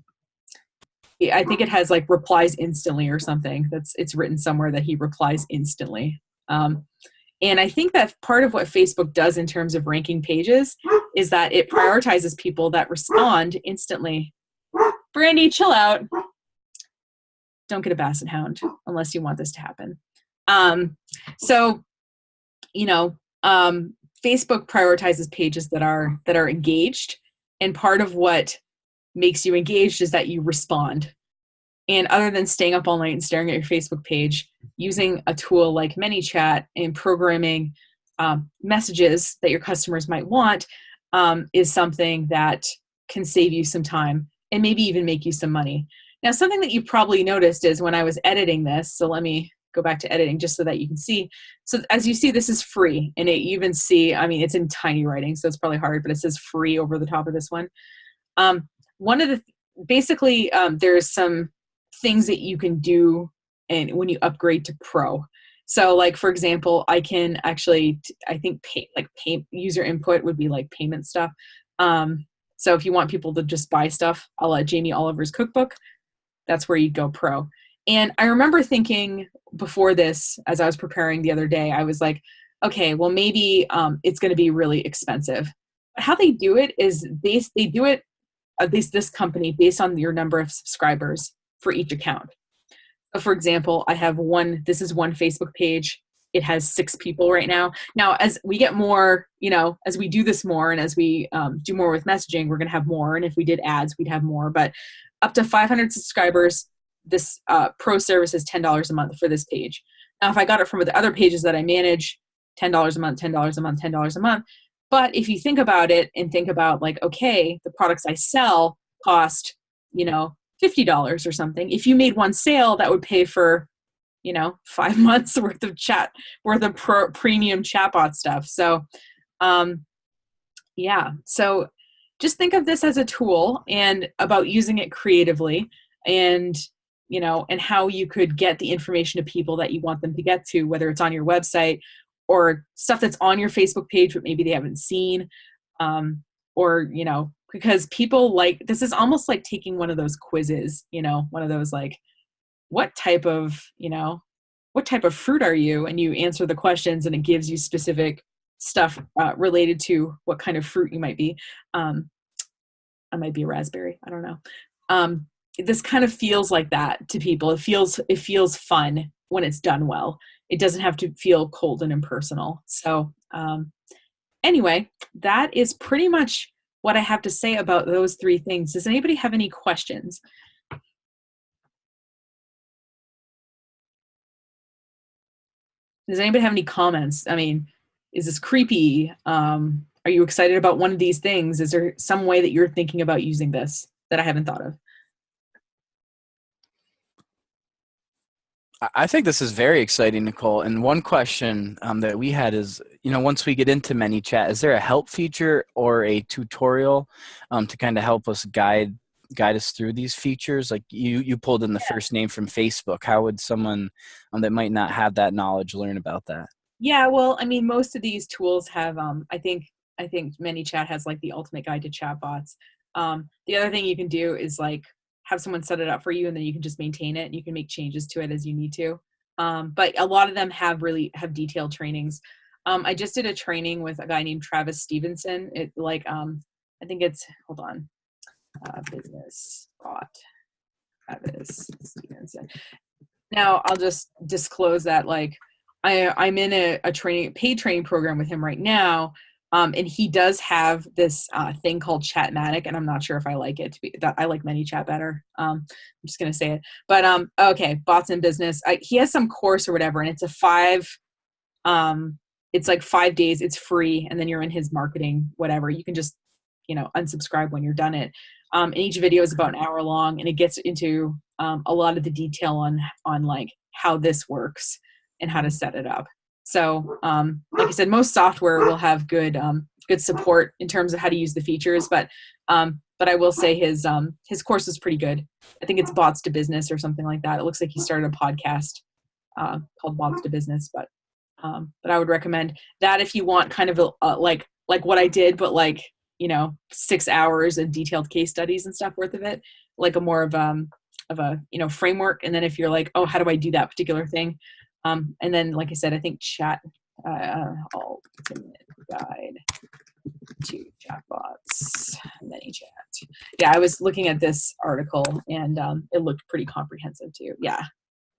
I think it has like replies instantly or something. It's written somewhere that he replies instantly. And I think that part of what Facebook does in terms of ranking pages is that it prioritizes people that respond instantly. Brandy, chill out. Don't get a basset hound unless you want this to happen. Facebook prioritizes pages that are engaged, and part of what makes you engaged is that you respond. And other than staying up all night and staring at your Facebook page, using a tool like ManyChat and programming messages that your customers might want is something that can save you some time and maybe even make you some money. Now, something that you probably noticed is when I was editing this, so let me go back to editing just so that you can see. So as you see, this is free, and you even see, it's in tiny writing, so it's probably hard, but it says free over the top of this one. There's some things that you can do and when you upgrade to Pro. So like, for example, I can actually, I think pay user input would be like payment stuff. So if you want people to just buy stuff, a la Jamie Oliver's cookbook, that's where you go Pro. And I remember thinking before this, as I was preparing the other day, I was like, okay, well, maybe it's going to be really expensive. But how they do it is they do it, at least this company, based on your number of subscribers for each account. So for example, this is one Facebook page. It has 6 people right now. Now, as we get more, as we do this more and as we do more with messaging, we're going to have more. And if we did ads, we'd have more. But up to 500 subscribers, this Pro service is $10 a month for this page. Now, if I got it from the other pages that I manage, $10 a month, $10 a month, $10 a month. But if you think about it and think about like, okay, the products I sell cost, $50 or something. If you made one sale, that would pay for, 5 months worth of premium chatbot stuff. So, so just think of this as a tool and about using it creatively and, and how you could get the information to people that you want them to get to, whether it's on your website or stuff that's on your Facebook page, but maybe they haven't seen, because people this is almost like taking one of those quizzes, one of those like, what type of fruit are you? And you answer the questions and it gives you specific stuff related to what kind of fruit you might be. I might be a raspberry. I don't know. This kind of feels like that to people. It feels fun when it's done well. It doesn't have to feel cold and impersonal. So anyway, that is pretty much what I have to say about those three things. Does anybody have any questions? Does anybody have any comments? I mean, is this creepy? Are you excited about one of these things? Is there some way that you're thinking about using this that I haven't thought of? I think this is very exciting, Nicole. And one question that we had is, once we get into ManyChat, is there a help feature or a tutorial to kind of help us guide us through these features? Like you pulled in the first name from Facebook. How would someone that might not have that knowledge learn about that? Yeah, well, I mean, most of these tools have, I think ManyChat has like the ultimate guide to chatbots. The other thing you can do is like have someone set it up for you, and then you can just maintain it and you can make changes to it as you need to. But a lot of them have detailed trainings. I just did a training with a guy named Travis Stevenson. I think it's, hold on, business bot, Travis Stevenson. Now I'll just disclose that like I'm in a paid training program with him right now. And he does have this thing called Chatmatic, and I'm not sure if I like it. I like ManyChat better. I'm just gonna say it. But okay, bots in business. He has some course or whatever, and it's it's like 5 days. It's free, and then you're in his marketing whatever. You can just unsubscribe when you're done it. And each video is about an hour long, and it gets into a lot of the detail on like how this works and how to set it up. So, like I said, most software will have good support in terms of how to use the features, but I will say his course is pretty good. I think it's Bots to Business or something like that. It looks like he started a podcast called Bots to Business, but I would recommend that if you want kind of like what I did, but like 6 hours of detailed case studies and stuff worth of it, like a more of a framework. And then if you're like, oh, how do I do that particular thing? And then, like I said, I think ultimate guide to chatbots, ManyChat. Yeah, I was looking at this article and it looked pretty comprehensive too. Yeah,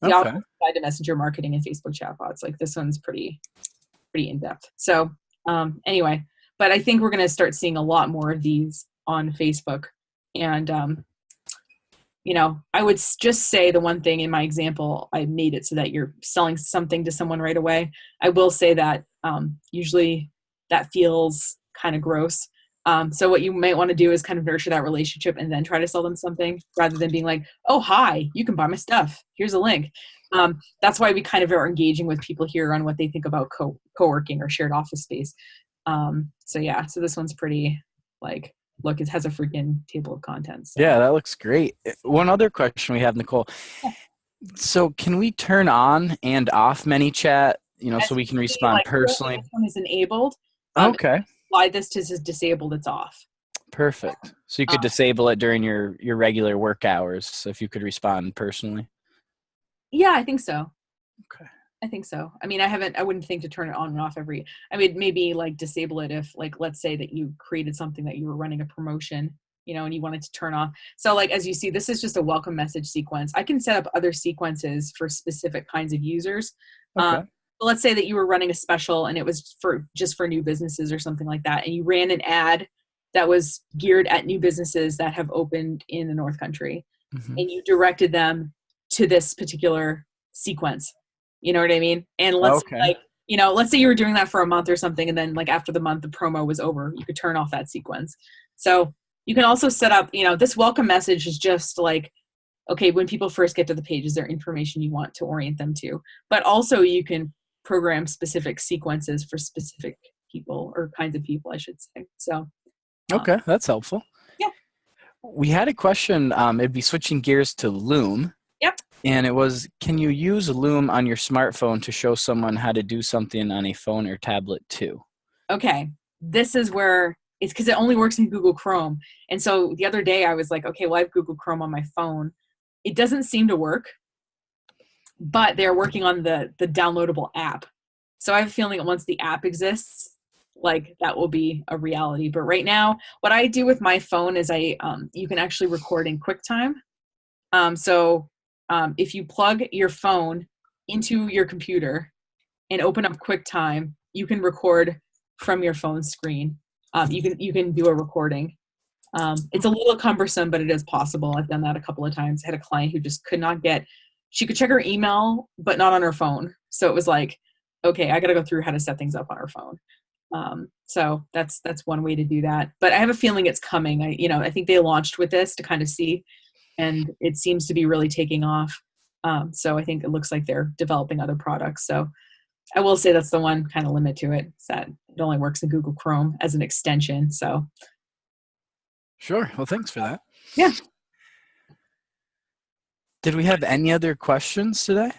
the Okay. guide to messenger marketing and Facebook chatbots. Like this one's pretty in depth. So anyway, but I think we're going to start seeing a lot more of these on Facebook, and I would just say the one thing in my example, I made it so that you're selling something to someone right away. I will say that usually that feels kind of gross. So what you might want to do is kind of nurture that relationship and then try to sell them something rather than being like, oh, hi, you can buy my stuff. Here's a link. That's why we kind of are engaging with people here on what they think about co-working or shared office space. So yeah, so this one's pretty like, look, it has a freaking table of contents. So. Yeah, that looks great. One other question we have, Nicole. So can we turn on and off ManyChat, so we can respond personally? This one is enabled. Okay. Why this is disabled, it's off. Perfect. So you could disable it during your regular work hours, so if you could respond personally. Yeah, I think so. Okay. I think so. I mean, I wouldn't think to turn it on and off maybe like disable it if like, let's say that you created something that you were running a promotion, and you wanted to turn off. So like, as you see, this is just a welcome message sequence. I can set up other sequences for specific kinds of users. Okay. Let's say that you were running a special and it was just for new businesses or something like that. And you ran an ad that was geared at new businesses that have opened in the North Country. Mm-hmm. And you directed them to this particular sequence. You know what I mean? And let's say you were doing that for a month or something, and then like after the month, the promo was over, you could turn off that sequence. So you can also set up, this welcome message is just like, okay, when people first get to the page, is there information you want to orient them to? But also you can program specific sequences for specific people or kinds of people, I should say. So. Okay, that's helpful. Yeah. We had a question, it'd be switching gears to Loom. Yep. And it was, can you use Loom on your smartphone to show someone how to do something on a phone or tablet too? Okay. This is where it's because it only works in Google Chrome. And so the other day I was like, okay, well, I have Google Chrome on my phone. It doesn't seem to work, but they're working on the downloadable app. So I have a feeling that once the app exists, like that will be a reality. But right now, what I do with my phone is you can actually record in QuickTime. If you plug your phone into your computer and open up QuickTime, you can record from your phone screen. You can do a recording. It's a little cumbersome, but it is possible. I've done that a couple of times. I had a client who just could not get, she could check her email, but not on her phone. So it was like, okay, I got to go through how to set things up on her phone. So that's one way to do that. But I have a feeling it's coming. I think they launched with this to kind of see, and it seems to be really taking off. So I think it looks like they're developing other products. So I will say that's the one kind of limit to it, is that it only works in Google Chrome as an extension. So Sure. Well, thanks for that. yeah. Did we have any other questions today?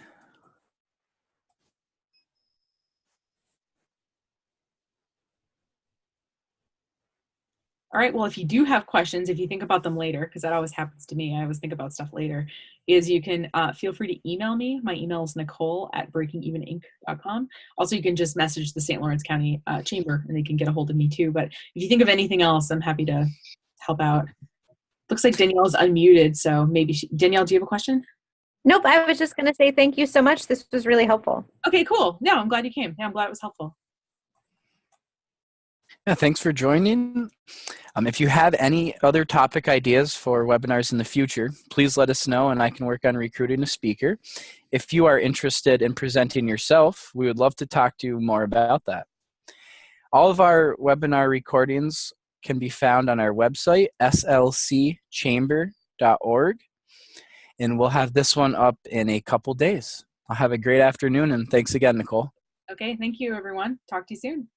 All right. Well, if you do have questions, if you think about them later, because that always happens to me, I always think about stuff later, is you can feel free to email me. My email is nicole@breakingeveninc.com. Also, you can just message the St. Lawrence County Chamber and they can get a hold of me too. But if you think of anything else, I'm happy to help out. Looks like Danielle's unmuted. So maybe Danielle, do you have a question? Nope. I was just going to say thank you so much. This was really helpful. Okay, cool. Yeah, I'm glad you came. Yeah, I'm glad it was helpful. Yeah, thanks for joining. If you have any other topic ideas for webinars in the future, please let us know and I can work on recruiting a speaker. If you are interested in presenting yourself, we would love to talk to you more about that. All of our webinar recordings can be found on our website, slcchamber.org, and we'll have this one up in a couple days. I'll have a great afternoon, and thanks again, Nicole. Okay, thank you, everyone. Talk to you soon.